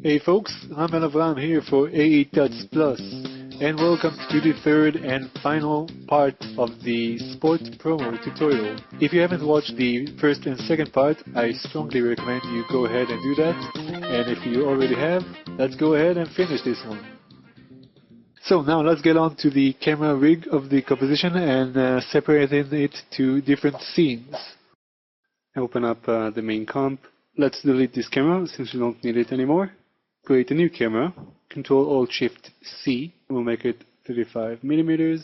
Hey folks, I'm Elavram here for AE Tuts Plus, and welcome to the third and final part of the Sport Promo tutorial. If you haven't watched the first and second part, I strongly recommend you go ahead and do that, and if you already have, let's go ahead and finish this one. So now let's get on to the camera rig of the composition and separating it to different scenes. Open up the main comp. Let's delete this camera since we don't need it anymore. Create a new camera. Ctrl-Alt-Shift-C will make it 35 millimeters.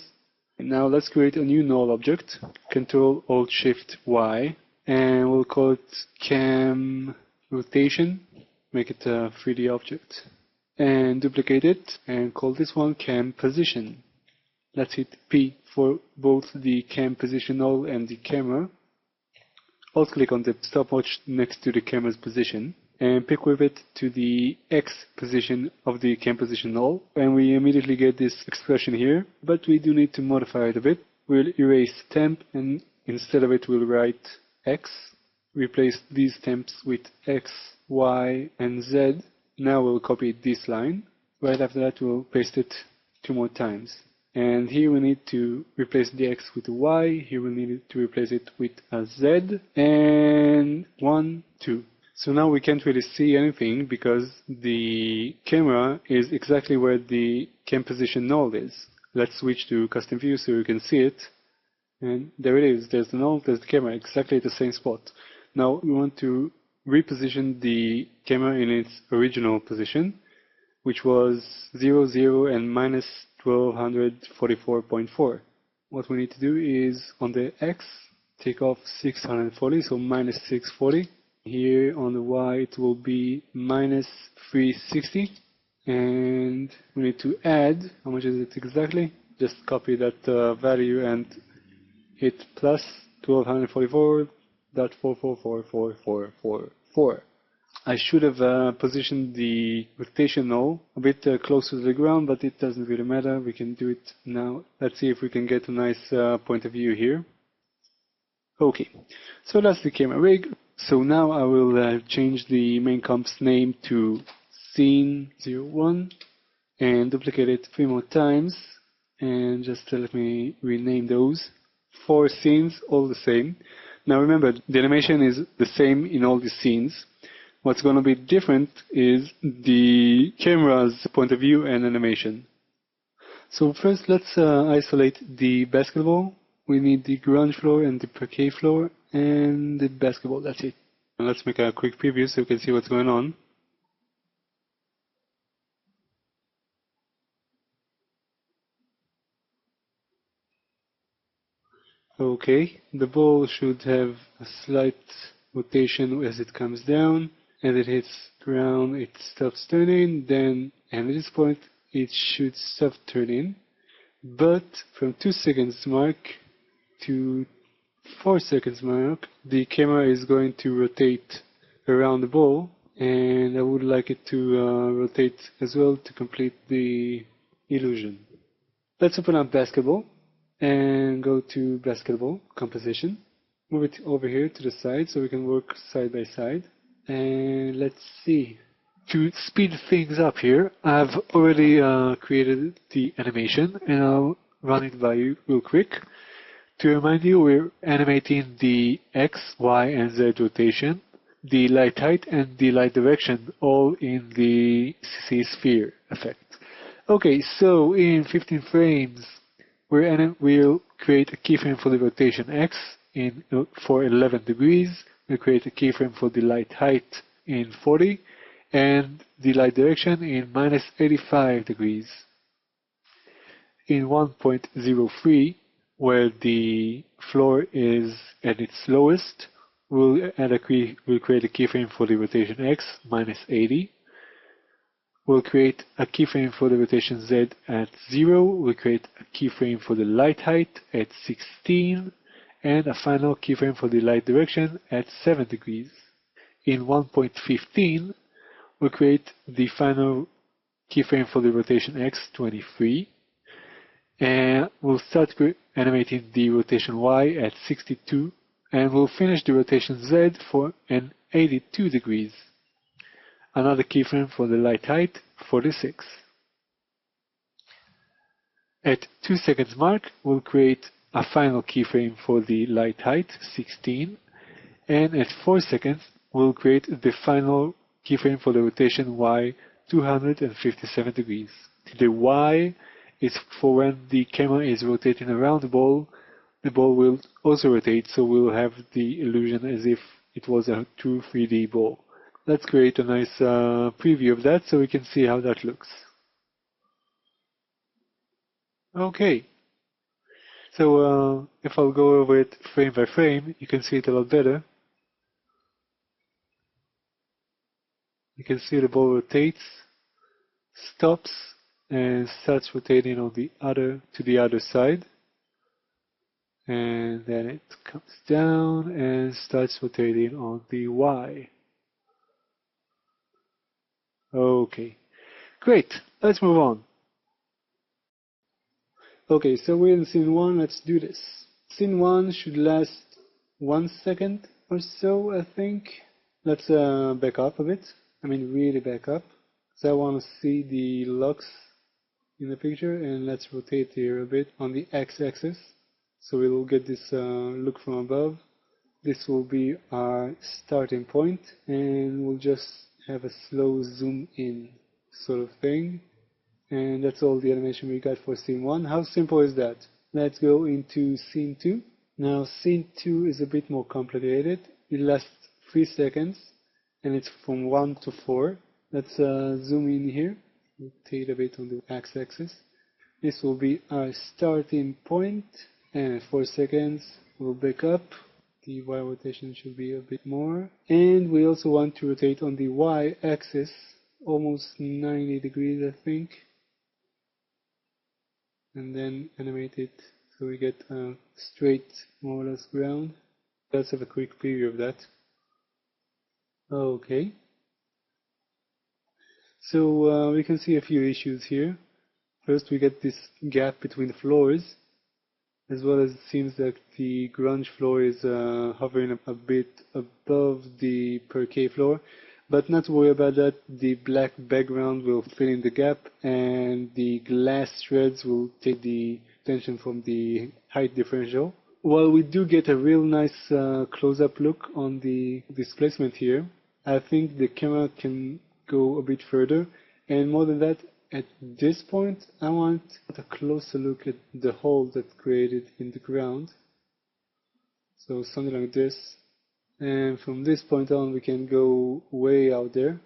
And now let's create a new null object. Ctrl-Alt-Shift-Y, and we'll call it cam rotation. Make it a 3D object. And duplicate it and call this one cam position. Let's hit P for both the cam position null and the camera. Alt-click on the stopwatch next to the camera's position and pick with it to the X position of the cam position null, and we immediately get this expression here, but we do need to modify it a bit. We'll erase temp, and instead of it we'll write X. Replace these temps with X, Y, and Z. Now we'll copy this line. Right after that we'll paste it 2 more times. And here we need to replace the X with a Y, here we need to replace it with a Z, and 1, 2. So now we can't really see anything because the camera is exactly where the cam position null is. Let's switch to custom view so you can see it. And there it is, there's the null, there's the camera, exactly at the same spot. Now we want to reposition the camera in its original position, which was 0, 0, and minus 1244.4. What we need to do is on the X take off 640, so minus 640. Here on the Y it will be minus 360, and we need to add, how much is it exactly? Just copy that value and hit plus 1244.444444. I should have positioned the rotation null a bit closer to the ground, but it doesn't really matter. We can do it now. Let's see if we can get a nice point of view here. Okay, so that's the camera rig. So now I will change the main comp's name to Scene01 and duplicate it 3 more times. And just let me rename those. 4 scenes, all the same. Now remember, the animation is the same in all the scenes. What's going to be different is the camera's point of view and animation. So first let's isolate the basketball. We need the grunge floor and the parquet floor and the basketball, that's it. And let's make a quick preview so you can see what's going on. Okay, the ball should have a slight rotation as it comes down. As it hits ground, it stops turning, then at this point it should stop turning. But from 2 seconds mark to 4 seconds mark, the camera is going to rotate around the ball, and I would like it to rotate as well to complete the illusion. Let's open up basketball and go to basketball composition. Move it over here to the side so we can work side by side. And let's see. To speed things up here, I've already created the animation, and I'll run it by you real quick. To remind you, we're animating the X, Y, and Z rotation, the light height, and the light direction, all in the CC sphere effect. Okay, so in 15 frames, we'll create a keyframe for the rotation X for 11 degrees. We'll create a keyframe for the light height in 40 and the light direction in minus 85 degrees. In 1.03, where the floor is at its lowest, we'll create a keyframe for the rotation X, minus 80. We'll create a keyframe for the rotation Z at 0. We'll create a keyframe for the light height at 16. And a final keyframe for the light direction at 7 degrees. In 1.15, we'll create the final keyframe for the rotation X, 23. And we'll start animating the rotation Y at 62. And we'll finish the rotation Z for an 82 degrees. Another keyframe for the light height, 46. At 2 seconds mark, we'll create a final keyframe for the light height, 16. And at 4 seconds, we'll create the final keyframe for the rotation Y, 257 degrees. The Y is for when the camera is rotating around the ball will also rotate, so we'll have the illusion as if it was a true 3D ball. Let's create a nice preview of that so we can see how that looks. Okay, so if I'll go over it frame by frame, you can see it a lot better. You can see the ball rotates, stops, and starts rotating on to the other side. And then it comes down and starts rotating on the Y. Okay, great. Let's move on. Okay, so we're in scene 1. Let's do this. Scene 1 should last 1 second or so, I think. Let's back up a bit. I mean, really back up. So I want to see the lux in the picture, and let's rotate here a bit on the x-axis. So we'll get this look from above. This will be our starting point, and we'll just have a slow zoom in sort of thing. And that's all the animation we got for scene 1. How simple is that? Let's go into scene 2. Now scene 2 is a bit more complicated. It lasts 3 seconds, and it's from 1 to 4. Let's zoom in here, rotate a bit on the x-axis. This will be our starting point. And 4 seconds, we'll back up. The Y rotation should be a bit more. And we also want to rotate on the Y axis, almost 90 degrees, I think. And then animate it so we get a straight, more or less ground. Let's have a quick preview of that. Okay. So we can see a few issues here. First, we get this gap between the floors, as well as it seems that the grunge floor is hovering a bit above the parquet floor. But not to worry about that, the black background will fill in the gap, and the glass threads will take the tension from the height differential. While we do get a real nice close-up look on the displacement here, I think the camera can go a bit further, and more than that, at this point, I want a closer look at the hole that's created in the ground. So something like this. And from this point on, we can go way out there.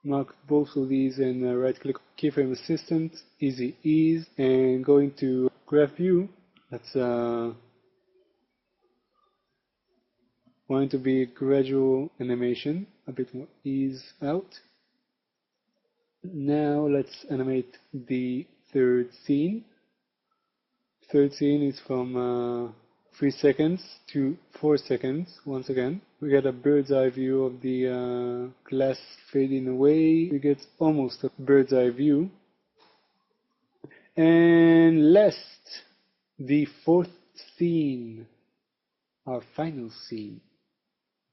Mark both of these and right-click Keyframe Assistant, Easy Ease, and going to Graph View. That's going to be gradual animation, a bit more ease out. Now let's animate the third scene. Third scene is from 3 seconds to 4 seconds. Once again, we get a bird's eye view of the glass fading away. We get almost a bird's eye view. And last, the fourth scene, our final scene.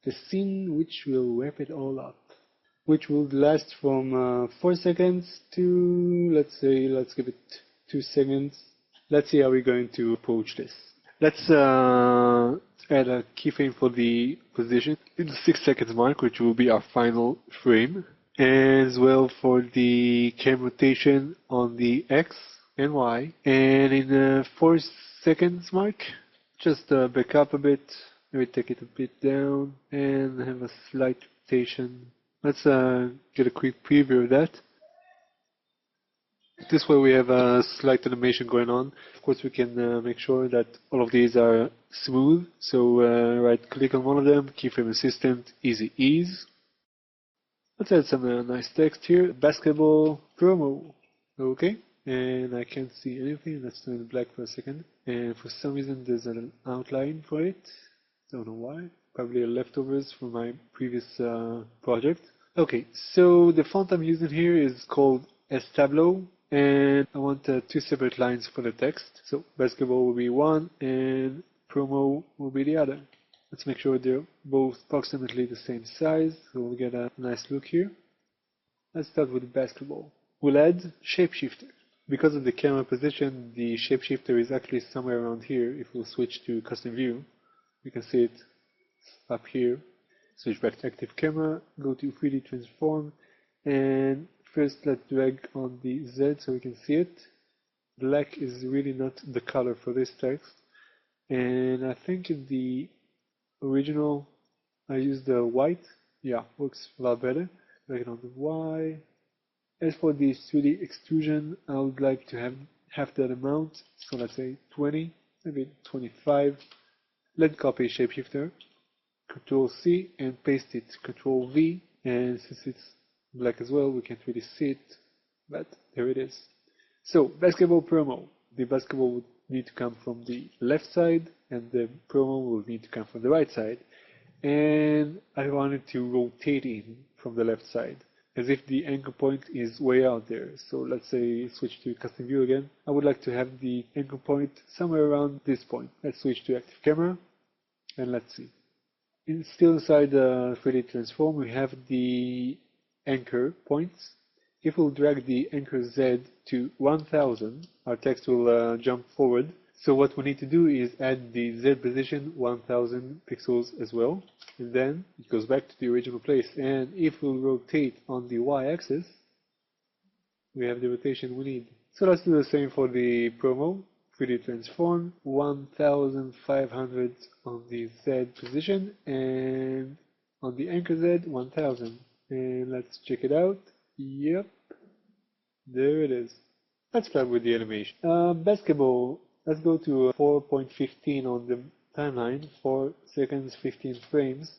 The scene which will wrap it all up, which will last from 4 seconds to, let's give it 2 seconds. Let's see how we're going to approach this. Let's add a keyframe for the position in the 6 seconds mark, which will be our final frame, and as well for the camera rotation on the X and Y. And in the 4 seconds mark, just back up a bit, maybe take it a bit down, and have a slight rotation. Let's get a quick preview of that. This way we have a slight animation going on. Of course, we can make sure that all of these are smooth. So right click on one of them, Keyframe Assistant, Easy Ease. Let's add some nice text here. Basketball promo. Okay, and I can't see anything. Let's turn it black for a second. And for some reason there's an outline for it. Don't know why. Probably leftovers from my previous project. Okay, so the font I'm using here is called Establo, and I want 2 separate lines for the text. So basketball will be one, and promo will be the other. Let's make sure they're both approximately the same size, so we'll get a nice look here. Let's start with basketball. We'll add shapeshifter. Because of the camera position, the shapeshifter is actually somewhere around here. If we'll switch to custom view, you can see it up here. Switch back to active camera, go to 3D transform, and first let's drag on the Z so we can see it. Black is really not the color for this text, and I think in the original I used the white. Yeah, works a lot better. Drag it on the Y. As for the 3D extrusion, I would like to have that amount, so let's say 20, maybe 25. Let's copy shapeshifter, Control C, and paste it, Control V, and since it's black as well, we can't really see it, but there it is. So, basketball promo. The basketball would need to come from the left side, and the promo will need to come from the right side. And I wanted to rotate in from the left side, as if the anchor point is way out there. So let's say switch to custom view again. I would like to have the anchor point somewhere around this point. Let's switch to active camera, and let's see. Still inside the 3D transform, we have the anchor points. If we'll drag the anchor Z to 1000, our text will jump forward. So what we need to do is add the Z position 1000 pixels as well, and then it goes back to the original place. And if we'll rotate on the Y-axis, we have the rotation we need. So let's do the same for the promo. 3D transform, 1500 on the Z position, and on the anchor Z, 1000. And let's check it out. Yep, there it is. Let's start with the animation. Basketball, let's go to 4.15 on the timeline, 4 seconds, 15 frames.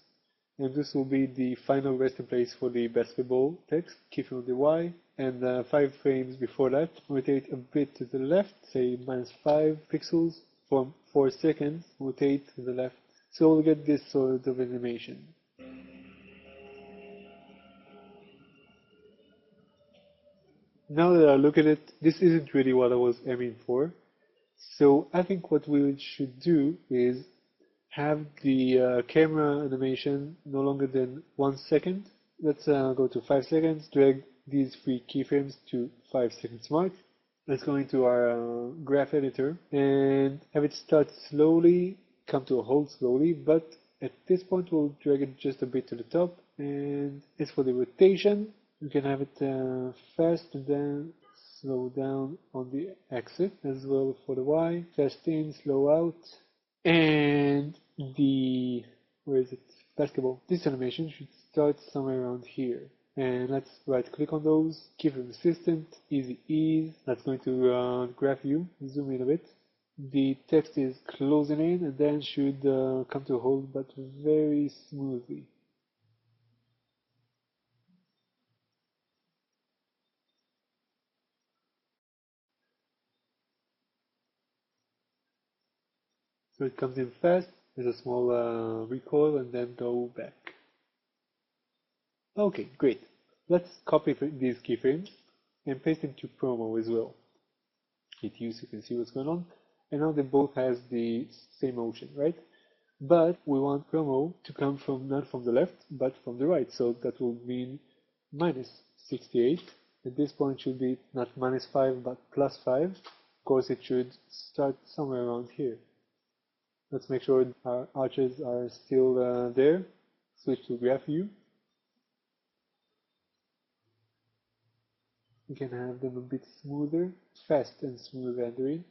And this will be the final resting place for the basketball text. Keep it on the Y. And 5 frames before that, rotate a bit to the left, say -5 pixels. For 4 seconds, rotate to the left. So we'll get this sort of animation. Now that I look at it, this isn't really what I was aiming for. So I think what we should do is have the camera animation no longer than 1 second. Let's go to 5 seconds, drag these 3 keyframes to 5 seconds mark. Let's go into our graph editor and have it start slowly, come to a halt slowly, but at this point we'll drag it just a bit to the top. And as for the rotation, you can have it fast and then slow down on the axis, as well for the Y, fast in, slow out. And the, where is it, basketball, this animation should start somewhere around here. And let's right click on those, keep them consistent, easy ease. Let's go into graph view, zoom in a bit. The text is closing in and then should come to a halt, but very smoothly. So it comes in fast, there's a small recoil, and then go back. Okay, great. Let's copy these keyframes and paste them to promo as well. Hit U so you can see what's going on. And now they both has the same motion, right? But we want promo to come from not from the left, but from the right. So that will mean -68. At this point should be not -5, but +5. Of course, it should start somewhere around here. Let's make sure our arches are still there. Switch to graph view. We can have them a bit smoother, fast and smooth rendering,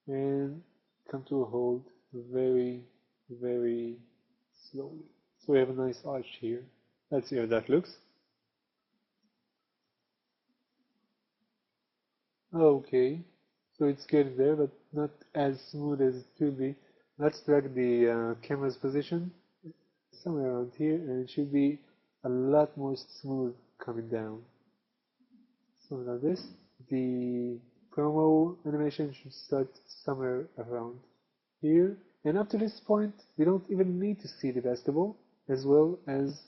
and come to a halt very, very slowly. So we have a nice arch here. Let's see how that looks. Okay, so it's getting there, but not as smooth as it should be. Let's drag the camera's position somewhere around here, and it should be a lot more smooth coming down. Something like this. The promo animation should start somewhere around here. And up to this point, we don't even need to see the basketball as well as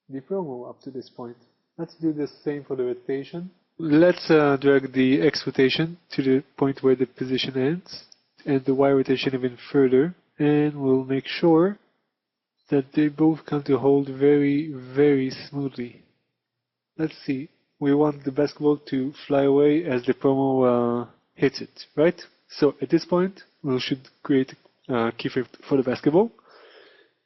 the promo up to this point. Let's do the same for the rotation. Let's drag the X rotation to the point where the position ends, and the Y rotation even further, and we'll make sure that they both come to hold very, very smoothly. Let's see. We want the basketball to fly away as the promo hits it, right? So at this point, we should create a keyframe for the basketball.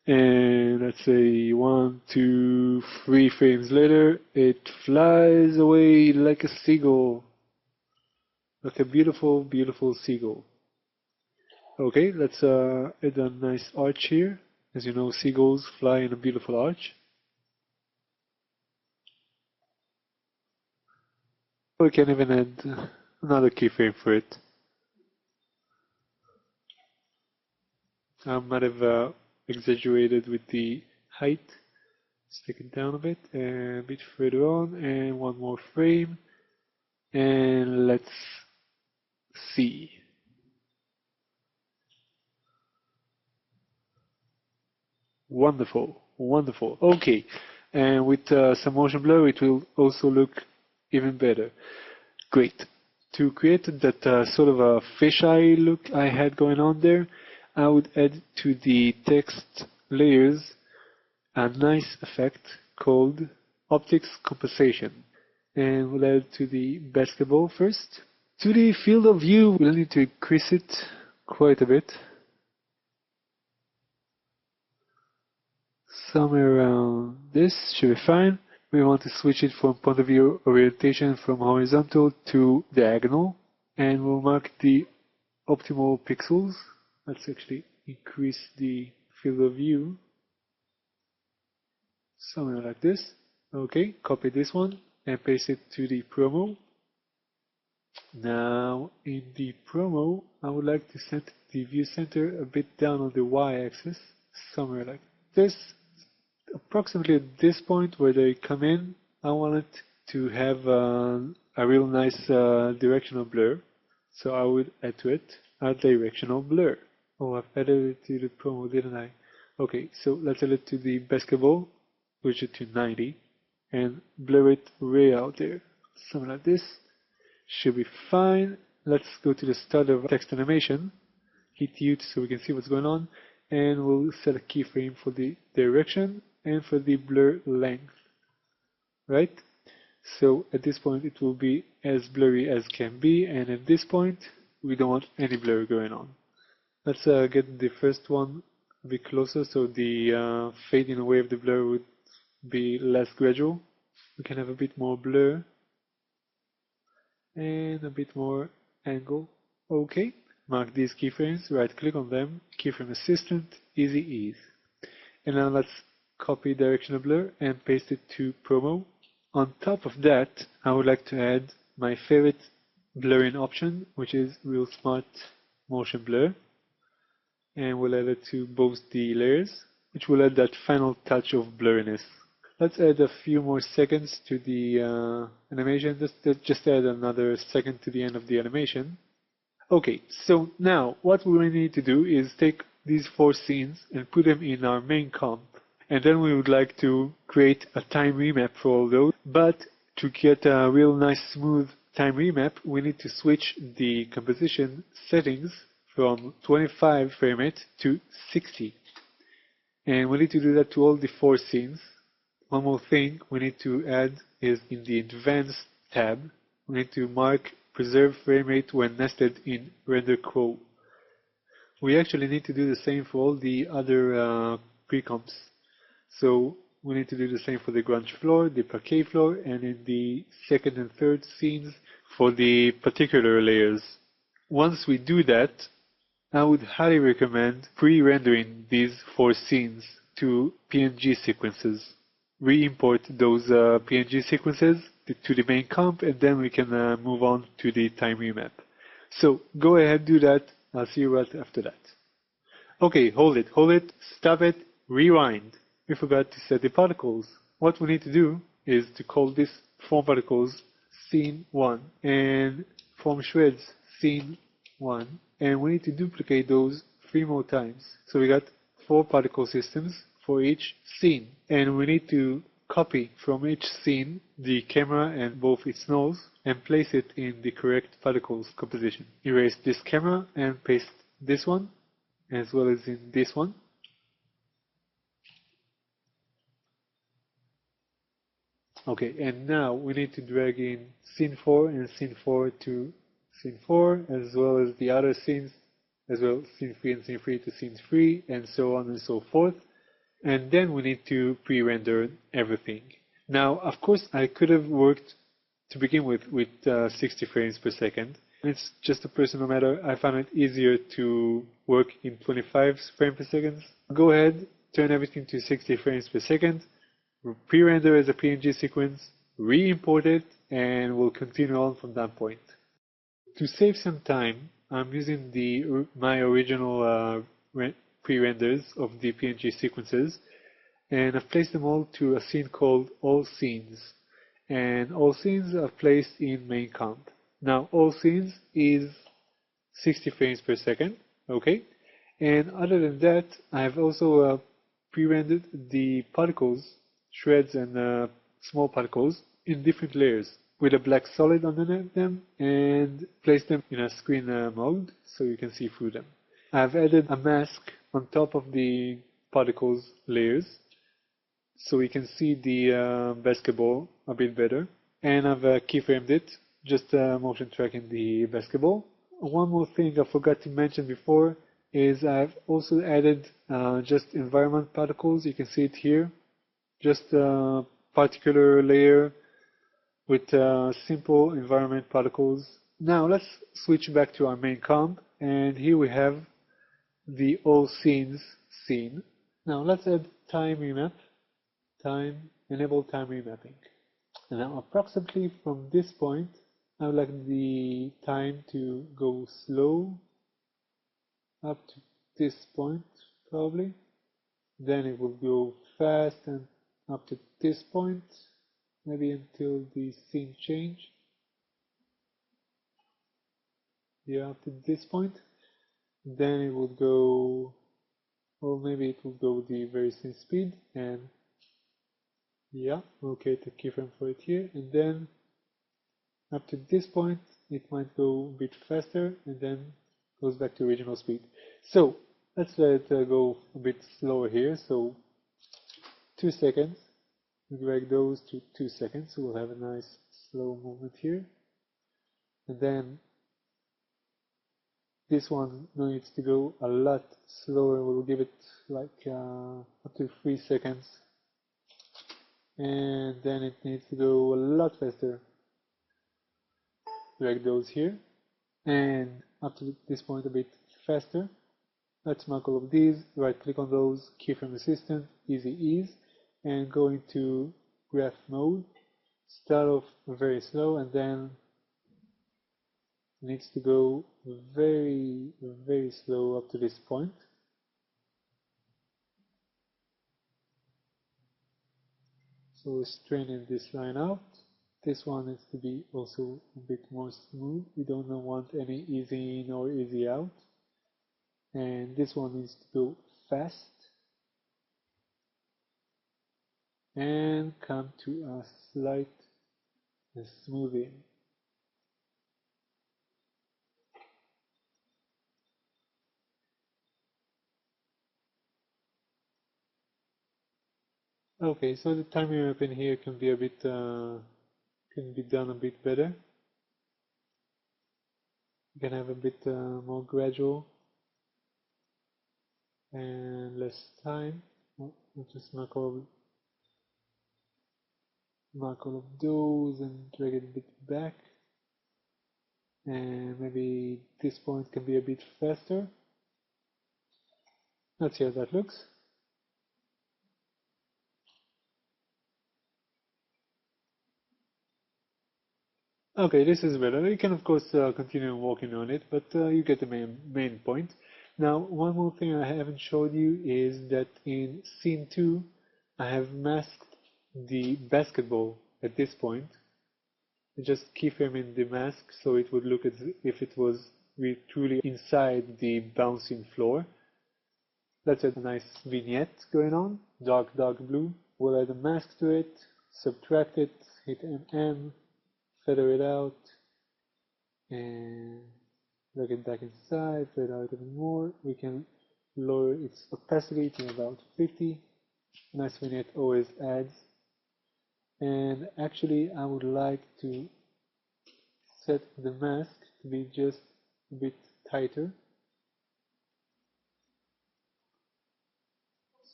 And let's say 1, 2, 3 frames later, it flies away like a seagull. Like a beautiful, beautiful seagull. Okay, let's add a nice arch here. As you know, seagulls fly in a beautiful arch. We can even add another keyframe for it. I might have exaggerated with the height. Let's take it down a bit and a bit further on, and one more frame. And let's see. Wonderful, wonderful. Okay, and with some motion blur, it will also look even better. Great. To create that sort of a fisheye look I had going on there, I would add to the text layers a nice effect called optics compensation. And we'll add to the basketball first. To the field of view, we'll need to increase it quite a bit. Somewhere around this should be fine. We want to switch it from point of view orientation from horizontal to diagonal, and we'll mark the optimal pixels. Let's actually increase the field of view somewhere like this. Okay, copy this one and paste it to the promo. Now in the promo, I would like to set the view center a bit down on the y-axis, somewhere like this. Approximately at this point where they come in, I want it to have a real nice directional blur. So I would add to it a directional blur. Oh, I've added it to the promo, didn't I? Okay, so let's add it to the basketball, switch it to 90, and blur it way out there. Something like this. Should be fine. Let's go to the start of text animation, hit U so we can see what's going on, and we'll set a keyframe for the direction and for the blur length, right? So at this point it will be as blurry as can be, and at this point we don't want any blur going on. Let's get the first one a bit closer so the fading away of the blur would be less gradual. We can have a bit more blur and a bit more angle. Okay, mark these keyframes, right click on them, keyframe assistant, easy ease. And now let's copy directional blur and paste it to promo. On top of that, I would like to add my favorite blurring option, which is Real Smart Motion Blur. And we'll add it to both the layers, which will add that final touch of blurriness. Let's add a few more seconds to the animation. Just add another second to the end of the animation. Okay, so now what we need to do is take these 4 scenes and put them in our main comp. And then we would like to create a time remap for all those. But to get a real nice smooth time remap, we need to switch the composition settings from 25 frame rate to 60. And we need to do that to all the 4 scenes. One more thing we need to add is in the Advanced tab, we need to mark Preserve Frame Rate when nested in Render Quo. We actually need to do the same for all the other pre-comps. So we need to do the same for the grunge floor, the parquet floor, and in the second and third scenes for the particular layers. Once we do that, I would highly recommend pre-rendering these 4 scenes to PNG sequences. Re-import those PNG sequences to the main comp, and then we can move on to the time remap. So go ahead, do that. I'll see you right after that. Okay, hold it, stop it, rewind. We forgot to set the particles. What we need to do is to call this form particles scene 1 and form shreds scene 1, and we need to duplicate those 3 more times. So we got 4 particle systems for each scene, and we need to copy from each scene the camera and both its nose and place it in the correct particles composition. Erase this camera and paste this one as well as in this one. Okay, and now we need to drag in scene 4 and scene 4 to scene 4, as well as the other scenes, as well scene 3 and scene 3 to scene 3, and so on and so forth. And then we need to pre-render everything. Now, of course, I could have worked to begin with 60 frames per second. It's just a personal matter. I found it easier to work in 25 frames per second. Go ahead, turn everything to 60 frames per second, pre-render as a PNG sequence, re-import it, and we'll continue on from that point. To save some time, I'm using my original pre-renders of the PNG sequences, and I've placed them all to a scene called All Scenes. And All Scenes are placed in main comp. Now, All Scenes is 60 frames per second, okay? And other than that, I've also pre-rendered the particles, shreds and small particles in different layers with a black solid underneath them and placed them in a screen mode so you can see through them. I've added a mask on top of the particles layers so we can see the basketball a bit better. And I've keyframed it, just motion tracking the basketball. One more thing I forgot to mention before is I've also added just environment particles. You can see it here, just a particular layer with simple environment particles. Now let's switch back to our main comp, and here we have the All Scenes scene. Now let's add time remap, enable time remapping. And now approximately from this point, I would like the time to go slow up to this point probably. Then it will go fast and up to this point, maybe until the scene change. Yeah, up to this point. Then it will go, or maybe it will go the very same speed, and yeah, we'll create a keyframe for it here, and then up to this point it might go a bit faster and then goes back to original speed. So let's let it go a bit slower here. So 2 seconds, we drag those to 2 seconds, so we'll have a nice slow movement here. And then this one needs to go a lot slower. We'll give it like up to 3 seconds. And then it needs to go a lot faster. Drag those here. And up to this point a bit faster. Let's mark all of these. Right click on those, keyframe assistant, easy ease, and go into graph mode. Start off very slow and then needs to go very, very slow up to this point. So we're straightening this line out. This one needs to be also a bit more smooth. We don't want any easy in or easy out. And this one needs to go fast. And come to a slight smoothing. Okay, so the timing up in here can be a bit can be done a bit better. You can have a bit more gradual and less time. I'll just mark all of those and drag it a bit back. And maybe this point can be a bit faster. Let's see how that looks. Okay, this is better. You can of course continue working on it, but you get the main point. Now, one more thing I haven't showed you is that in scene 2, I have masked the basketball at this point. Just keyframing the mask so it would look as if it was truly inside the bouncing floor. Let's add a nice vignette going on, dark blue. We'll add a mask to it, subtract it, hit MM, feather it out, and drag it back inside, feather out even more. We can lower its opacity to about 50. Nice vignette always adds. And actually I would like to set the mask to be just a bit tighter,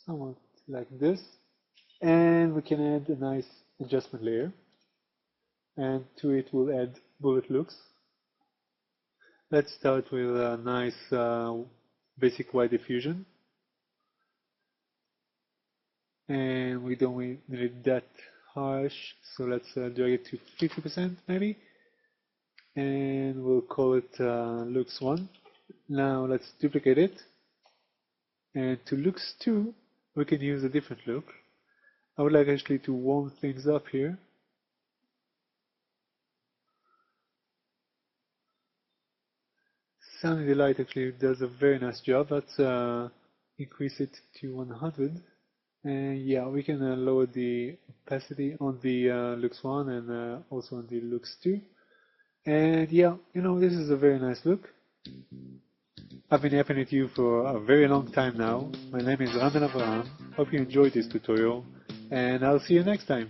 somewhat like this, and we can add a nice adjustment layer, and to it we'll add bullet looks. Let's start with a nice basic white diffusion, and we don't need it that harsh, so let's drag it to 50% maybe, and we'll call it looks 1. Now let's duplicate it, and to looks 2 we can use a different look. I would like actually to warm things up here. Sunny Delight actually does a very nice job. Let's increase it to 100. And yeah, we can lower the opacity on the looks 1 and also on the looks 2. And yeah, this is a very nice look. I've been helping with you for a very long time now. My name is Ram Ben Avraham. Hope you enjoyed this tutorial, and I'll see you next time.